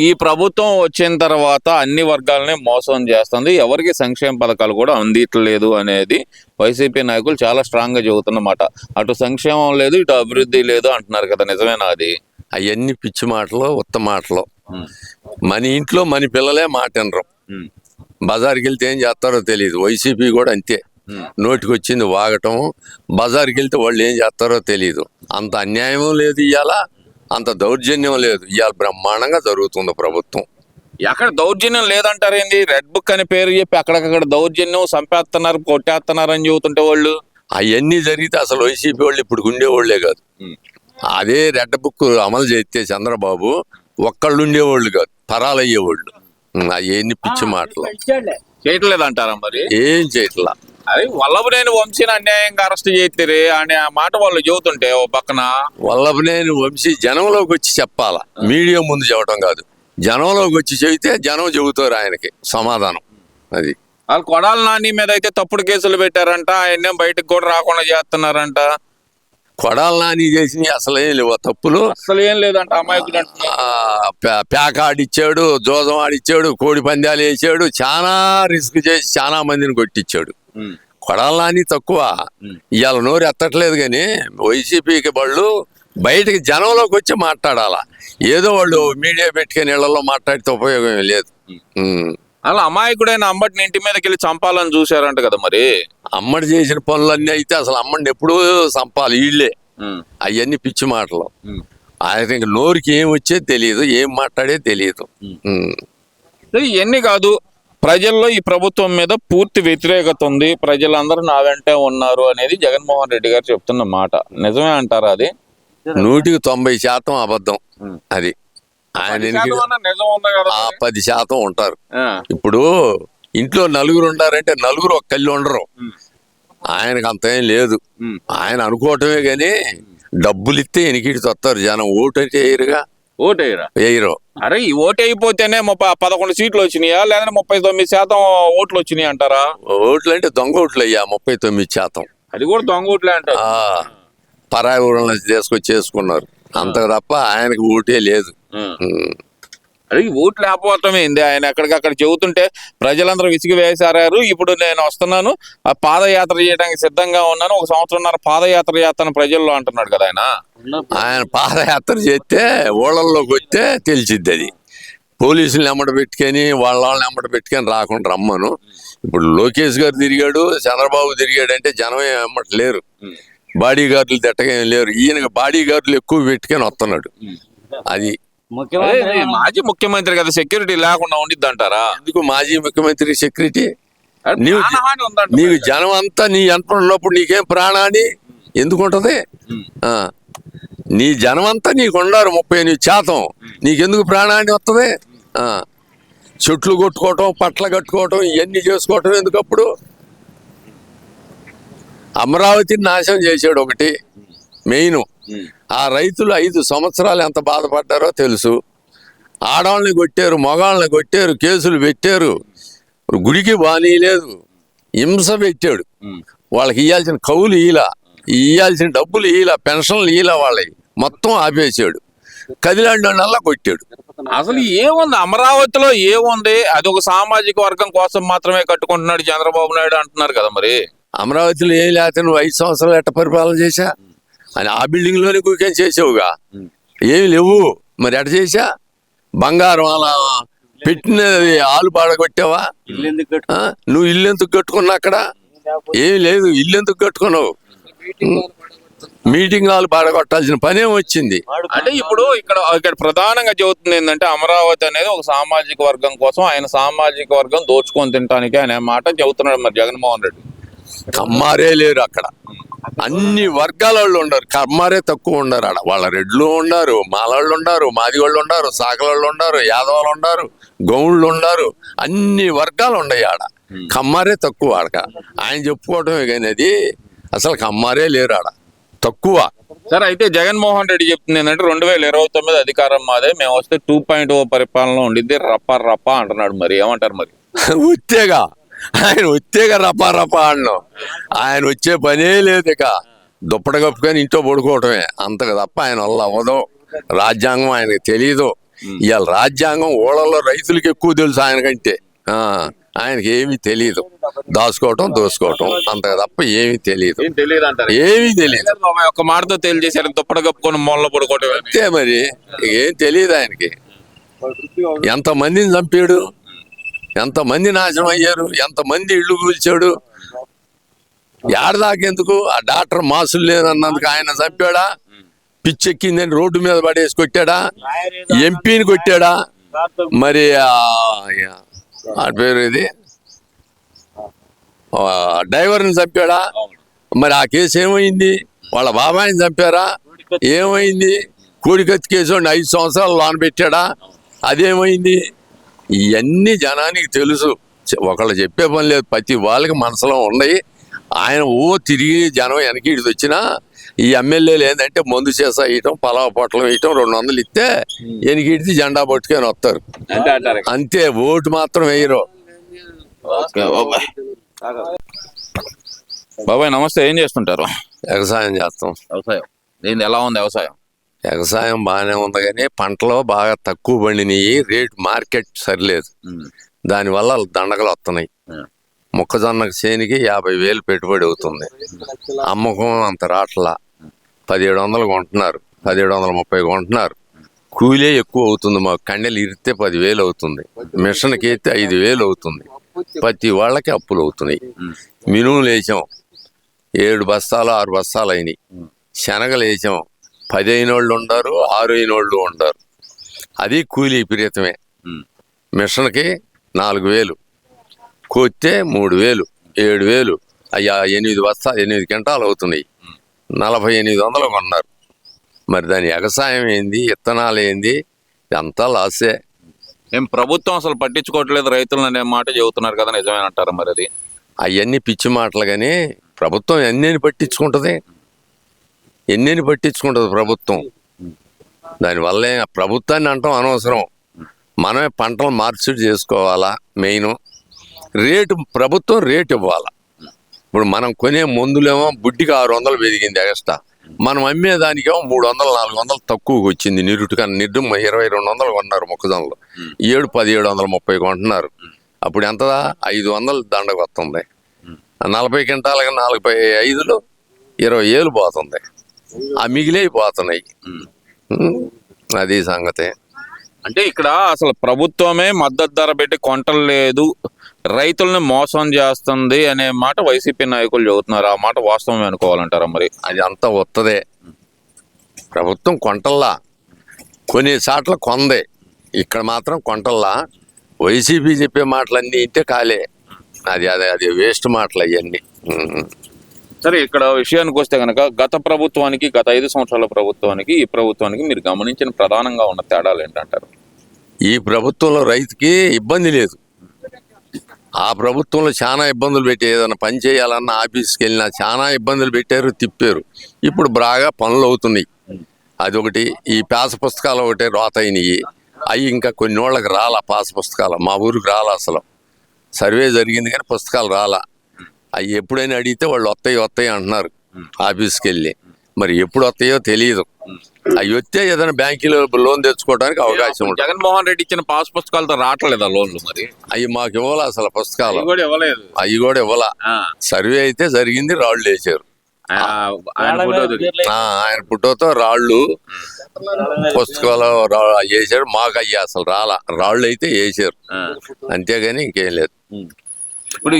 ఈ ప్రభుత్వం వచ్చిన తర్వాత అన్ని వర్గాలని మోసం చేస్తుంది, ఎవరికి సంక్షేమ పథకాలు కూడా అందిట్లేదు అనేది వైసీపీ నాయకులు చాలా స్ట్రాంగ్ గా చెబుతున్నమాట. అటు సంక్షేమం లేదు, ఇటు అభివృద్ధి లేదు అంటున్నారు కదా, నిజమేనా అది? అవన్నీ పిచ్చి మాటలు, ఉత్త మాటలు. మన ఇంట్లో మన పిల్లలే మాట వినరు. బజార్కి వెళ్తే ఏం చేస్తారో తెలియదు. వైసీపీ కూడా అంతే, నోటికి వచ్చింది వాగటం. బజార్కి వెళ్తే వాళ్ళు ఏం చేస్తారో తెలియదు. అంత అన్యాయం లేదు ఇవాళ, అంత దౌర్జన్యం లేదు ఇవాళ. బ్రహ్మాండంగా జరుగుతుంది ప్రభుత్వం. ఎక్కడ దౌర్జన్యం లేదంటారేంది? రెడ్ బుక్ అని పేరు చెప్పి అక్కడికక్కడ దౌర్జన్యం, చంపేస్తున్నారు, కొట్టేస్తున్నారు అని చెబుతుంటే వాళ్ళు. అవన్నీ జరిగితే అసలు వైసీపీ వాళ్ళు ఇప్పుడు ఉండేవాళ్లే కాదు. అదే రెడ్ బుక్ అమలు చేస్తే చంద్రబాబు ఒక్కళ్ళు ఉండేవాళ్ళు కాదు, పరాలు అయ్యేవాళ్ళు. అవన్నీ పిచ్చి మాటలు. చేయట్లేదంటారా మరి? ఏం చేయట్లా. అది వల్లభనేని వంశీని అన్యాయంగా అరెస్ట్ చేస్తే అనే మాట వాళ్ళు చెబుతుంటే ఓ పక్కన, వల్లభనేని వంశీ జనంలోకి వచ్చి చెప్పాలా, మీడియా ముందు చెప్పడం కాదు. జనంలోకి వచ్చి చెబితే జనం చెబుతారు ఆయనకి సమాధానం. అది వాళ్ళు కొడాల నాని మీద అయితే తప్పుడు కేసులు పెట్టారంట, ఆయన బయటకు కూడా రాకుండా చేస్తున్నారంట. కొడాల నాని చేసినవి అసలు ఏం లేవు తప్పులు, అసలు ఏం లేదంట. అమాయకుడు పేక ఆడిచ్చాడు, జోజం ఆడిచ్చాడు, కోడి పందాలు వేసాడు, చాలా రిస్క్ చేసి చాలా మందిని కొట్టించాడు. కొడాల నాని తక్కువ, ఇవాళ నోరు ఎత్తట్లేదు. కానీ వైసీపీకి వాళ్ళు బయటకి జనంలోకి వచ్చి మాట్లాడాలా. ఏదో వాళ్ళు మీడియా పెట్టుకుని ఇళ్లలో మాట్లాడితే ఉపయోగం లేదు. అలా అమాయకుడైన అమ్మడిని ఇంటి మీదకి వెళ్ళి చంపాలని చూశారంట కదా మరి. అమ్మడి చేసిన పనులన్నీ అయితే అసలు అమ్మడిని ఎప్పుడూ చంపాలి వీళ్ళే. అవన్నీ పిచ్చి మాటలు. ఆయన ఇంక నోరుకి ఏం వచ్చేది తెలియదు, ఏం మాట్లాడేది తెలియదు. ఇవన్నీ కాదు, ప్రజల్లో ఈ ప్రభుత్వం మీద పూర్తి వ్యతిరేకత ఉంది, ప్రజలందరూ నా వెంటే ఉన్నారు అనేది జగన్మోహన్ రెడ్డి గారు చెప్తున్న మాట. నిజమే అంటారా అది? 100% అబద్ధం అది. ఆయన 10% ఉంటారు. ఇప్పుడు ఇంట్లో నలుగురు ఉండారంటే నలుగురు ఒక కళ్ళు ఉండరు. ఆయనకు అంత ఏం లేదు. ఆయన అనుకోవటమే గాని డబ్బులు ఇస్తే ఎనికిడికి వస్తారు జనం. ఓటు అంటే వేయరుగా. వేయరు. అరే ఈ ఓటు అయిపోతేనే 11 సీట్లు వచ్చినాయా, లేదా 39% ఓట్లు వచ్చినాయి అంటారా? ఓట్లు అంటే దొంగ ఓట్లు అయ్యా 39%. అది కూడా దొంగ ఓట్లే అంటారు. పరాయి ఊళ్ళ తీసుకొచ్చి చేసుకున్నారు అంత తప్ప ఆయనకు ఓటే లేదు. అరే ఓట్లు లేకపోవటమేంది? ఆయన ఎక్కడికక్కడ చెబుతుంటే ప్రజలందరూ విసిగి వేసారు. ఇప్పుడు నేను వస్తున్నాను, ఆ పాదయాత్ర చేయడానికి సిద్ధంగా ఉన్నాను, 1 సంవత్సరంన్నర పాదయాత్ర చేస్తాను ప్రజల్లో అంటున్నాడు కదా ఆయన. ఆయన పాదయాత్ర చేస్తే ఊళ్ళల్లోకి వస్తే తెలిసిద్ది. అది పోలీసులు ఎమ్మట పెట్టుకొని వాళ్ళని ఎమ్మట పెట్టుకొని రాకుండా రమ్మను. ఇప్పుడు లోకేష్ గారు తిరిగాడు, చంద్రబాబు తిరిగాడు అంటే జనం ఎమ్మట లేరు. బాడీ గార్డులు తిట్టగా లేరు. ఈయన బాడీ గార్డులు ఎక్కువ పెట్టుకొని వస్తున్నాడు. అది మాజీ ముఖ్యమంత్రి కదా, సెక్యూరిటీ లేకుండా ఉండిద్ది అంటారా? ఎందుకు మాజీ ముఖ్యమంత్రి సెక్యూరిటీ? నీకు జనం అంతా నీ ఎంత ఉన్నప్పుడు నీకేం ప్రాణాన్ని ఎందుకు ఉంటది? నీ జనం అంతా నీకు ఉండారు 38%, నీకెందుకు ప్రాణాన్ని వస్తుంది? చెట్లు కొట్టుకోవటం, పట్ల కట్టుకోవటం, ఇవన్నీ చేసుకోవటం ఎందుకప్పుడు? అమరావతిని నాశనం చేశాడు ఒకటి మెయిన్. ఆ రైతులు 5 సంవత్సరాలు ఎంత బాధపడ్డారో తెలుసు. ఆడవాళ్ళని కొట్టారు, మగాళ్ళని కొట్టారు, కేసులు పెట్టారు, గుడికి బానీయలేదు, హింస పెట్టాడు. వాళ్ళకి ఇవ్వాల్సిన కౌలు ఈలా, ఇవ్వాల్సిన డబ్బులు ఈలా, పెన్షన్లు ఈలా, వాళ్ళకి మొత్తం ఆపేసాడు. కదిలాండల్లా కొట్టాడు. అసలు ఏముంది అమరావతిలో? ఏముంది? అది ఒక సామాజిక వర్గం కోసం మాత్రమే కట్టుకుంటున్నాడు చంద్రబాబు నాయుడు అంటున్నారు కదా మరి. అమరావతిలో ఏం లేకపోతే నువ్వు 5 సంవత్సరాలు ఎట్ట పరిపాలన చేశా అని ఆ బిల్డింగ్ లోనే కూర్చొని చేసావుగా. ఏమి లేవు మరి ఎట్ట చేశా? బంగారం అలా పెట్టినది ఆలు పాడగొట్టావా? నువ్వు ఇల్లు ఎందుకు కట్టుకున్నా? అక్కడ ఏమి లేదు. ఇల్లు ఎందుకు కట్టుకున్నావు? మీటింగ్ హాల్ పాడగొట్టాల్సిన పనేం వచ్చింది? అంటే ఇప్పుడు ఇక్కడ ప్రధానంగా చెబుతుంది ఏంటంటే అమరావతి అనేది ఒక సామాజిక వర్గం కోసం, ఆయన సామాజిక వర్గం దోచుకొని తినడానికి అనే మాట చెబుతున్నాడు మరి జగన్మోహన్ రెడ్డి. కమ్మారే లేరు అక్కడ, అన్ని వర్గాల వాళ్ళు ఉండరు. కమ్మారే తక్కువ ఉండరు ఆడ. వాళ్ళ రెడ్లు ఉన్నారు, మాలవాళ్ళు ఉన్నారు, మాదిగోళ్ళు ఉన్నారు, సాకలోళ్ళు ఉన్నారు, యాదవాళ్ళు ఉన్నారు, గౌళ్ళు ఉన్నారు, అన్ని వర్గాలు ఉన్నాయి ఆడ. కమ్మారే తక్కువ ఆడక. ఆయన చెప్పుకోవటమే కానీ అది అసలు కమ్మారే లేరు ఆడ, తక్కువ. సరే, అయితే జగన్మోహన్ రెడ్డి చెప్తుంది ఏంటంటే 2029 అధికారం మాదే, మేము వస్తే 2.0 పరిపాలన ఉండిద్ది, రప్ప అంటున్నాడు. మరి ఏమంటారు మరి? ఉత్తేగా ఆయన వచ్చేగా రపా రపా అన్నాం. ఆయన వచ్చే పనే లేదు. ఇక దుప్పట కప్పుకొని ఇంట్లో పడుకోవటమే అంతకు తప్ప ఆయన వల్ల అవ్వదు. రాజ్యాంగం ఆయనకు తెలీదు. ఇవాళ రాజ్యాంగం ఊళ్ళలో రైతులకి ఎక్కువ తెలుసు ఆయనకంటే. ఆయనకి ఏమీ తెలియదు, దాచుకోవటం దోసుకోవటం అంత తప్ప ఏమీ తెలియదు, ఏం తెలియదు అంటారు. ఏమీ తెలియదు. బాబాయ్ ఒక్క మాటతో తేల్చేశారు, దుప్పట కప్పుకొని మొల్ల పడుకోవటం. అంతే మరి, ఏం తెలియదు ఆయనకి. ఎంతమందిని చంపాడు, ఎంతమంది నాశనం అయ్యారు, ఎంతమంది ఇళ్ళు కూల్చాడు. ఏడదాకెందుకు ఆ డాక్టర్ మాసులు లేదన్నందుకు ఆయన చంపాడా, పిచ్చెక్కిందని రోడ్డు మీద పడేసి కొట్టాడా, ఎంపీని కొట్టాడా, మరి ఆ పేరు ఇది డ్రైవర్ని చంపాడా, మరి ఆ కేసు ఏమైంది, వాళ్ళ బాబాయిని చంపారా ఏమైంది, కోడికత్తి కేసు 5 సంవత్సరాలు లోన పెట్టాడా అదేమైంది. ఇవన్నీ జనానికి తెలుసు, ఒకళ్ళు చెప్పే పని లేదు, ప్రతి వాళ్ళకి మనసులో ఉన్నాయి. ఆయన తిరిగి జనం వెనక్కి వచ్చినా ఈ ఎమ్మెల్యేలు ఏంటంటే మందు చేసా ఇయటం, పలావ పొట్టలం ఇయటం, 200 ఇస్తే వెనక్కి జెండా పట్టుకొని వస్తారు అంతే, ఓటు మాత్రం వేయరు. బాబాయ్ నమస్తే, ఏం చేస్తుంటారు? వ్యవసాయం చేస్తాం. వ్యవసాయం ఏంది, ఎలా ఉంది వ్యవసాయం? వ్యవసాయం బాగానే ఉంది కానీ పంటలు బాగా తక్కువ పండినాయి, రేటు మార్కెట్ సరిలేదు, దానివల్ల దండగలు వస్తున్నాయి. మొక్కజొన్న చేనికి 50,000 పెట్టుబడి అవుతుంది, అమ్మకం అంత రాట్లా, 1700 కొంటున్నారు, 1730 కొంటున్నారు. కూలే ఎక్కువ అవుతుంది, మాకు కండెలు ఇరితే 10,000 అవుతుంది, మిషన్కి అయితే 5,000 అవుతుంది. ప్రతి వాళ్ళకి అప్పులు అవుతున్నాయి. మినుములు వేసాం 7 బస్తాలు 6 బస్తాలు అయినాయి. శనగలు వేసాం 10 అయిన వాళ్ళు ఉండారు, 6 అయిన వాళ్ళు ఉండారు. అది కూలీ విపరీతమే. మిషన్కి 4,000, కొత్తే 3,000, 7,000, అయ్యా 8 బస్తాలు 8 క్వింటాలు అవుతున్నాయి, 4800 కొన్నారు. మరి దాని వ్యవసాయం ఏంది, విత్తనాలు ఏంది, అంతా లాసే. ఏం ప్రభుత్వం అసలు పట్టించుకోవట్లేదు రైతులను అనే మాట చెబుతున్నారు కదా, నిజమేనంటారా మరి అది? అవన్నీ పిచ్చి మాటలు కానీ ప్రభుత్వం ఎన్నేని పట్టించుకుంటుంది, ఎన్నేని పట్టించుకుంటుంది ప్రభుత్వం. దానివల్ల ప్రభుత్వాన్ని అంటాం అనవసరం, మనమే పంటలు మార్పిడి చేసుకోవాలా. మెయిన్ రేటు, ప్రభుత్వం రేటు ఇవ్వాలా. ఇప్పుడు మనం కొనే మందులేమో బుడ్డికి 600 పెరిగింది ఎక్స్ట్రా, మనం అమ్మేదానికేమో 300 400 తక్కువకి వచ్చింది. నిరుటికన్నా 2200 కొన్నారు మొక్కజొన్నలు, 1730 కొంటున్నారు. అప్పుడు ఎంత, 500 దండకు వస్తుంది. 40 క్వింటాలకి 45లో 20,000 పోతుంది, ఆ మిగిలినవి పోతున్నాయి. అది సంగతి. అంటే ఇక్కడ అసలు ప్రభుత్వమే మద్దతు ధర పెట్టి కొంటలేదు, రైతుల్ని మోసం చేస్తుంది అనే మాట వైసీపీ నాయకులు చెబుతున్నారు. ఆ మాట వాస్తవమే అనుకోవాలంటారా మరి? అది అంతా వత్తదే, ప్రభుత్వం కొంటల్లా, కొన్ని చాట్ల కొందే, ఇక్కడ మాత్రం కొంటల్లా. వైసీపీ చెప్పే మాటలన్నీ ఇంటే కాలే, అది వేస్ట్ మాటలు అవన్నీ. సరే, ఇక్కడ విషయానికి వస్తే కనుక గత ప్రభుత్వానికి, గత 5 సంవత్సరాల ప్రభుత్వానికి ఈ ప్రభుత్వానికి మీరు గమనించిన ప్రధానంగా ఉన్న తేడాలు ఏంటంటారు? ఈ ప్రభుత్వంలో రైతుకి ఇబ్బంది లేదు, ఆ ప్రభుత్వంలో చాలా ఇబ్బందులు పెట్టి ఏదైనా పని చేయాలన్నా ఆఫీస్కి వెళ్ళినా చాలా ఇబ్బందులు పెట్టారు, తిప్పారు. ఇప్పుడు బాగా పనులు అవుతున్నాయి. అదొకటి. ఈ పాస్ పుస్తకాలు ఒకటి రోత అయినాయి, అవి ఇంకా కొన్ని వాళ్ళకి రాలా. పాస్ పుస్తకాలు మా ఊరికి రాలా, అసలు సర్వే జరిగింది కానీ పుస్తకాలు రాలా. అవి ఎప్పుడైనా అడిగితే వాళ్ళు వస్తాయి అంటున్నారు ఆఫీస్కి వెళ్ళి, మరి ఎప్పుడు వస్తాయో తెలియదు. అవి వస్తే ఏదైనా బ్యాంకులో లోన్ తెచ్చుకోవడానికి అవకాశం ఉంటుంది. జగన్మోహన్ రెడ్డి ఇచ్చిన పాస్ పుస్తకాలతో రావట్లేదా లోన్లు? మరి అవి మాకు ఇవ్వాలా అసలు పుస్తకాలు, ఇవ్వలేదు. అవి కూడా ఇవ్వాలా. సర్వే అయితే జరిగింది, రాళ్ళు వేసారు, ఆయన ఫోటోతో రాళ్ళు పుస్తకాలు వేసారు. మాకు అయ్యి అసలు రాలా, రాళ్ళు అయితే వేసారు, అంతేగాని ఇంకేం లేదు. ఇప్పుడు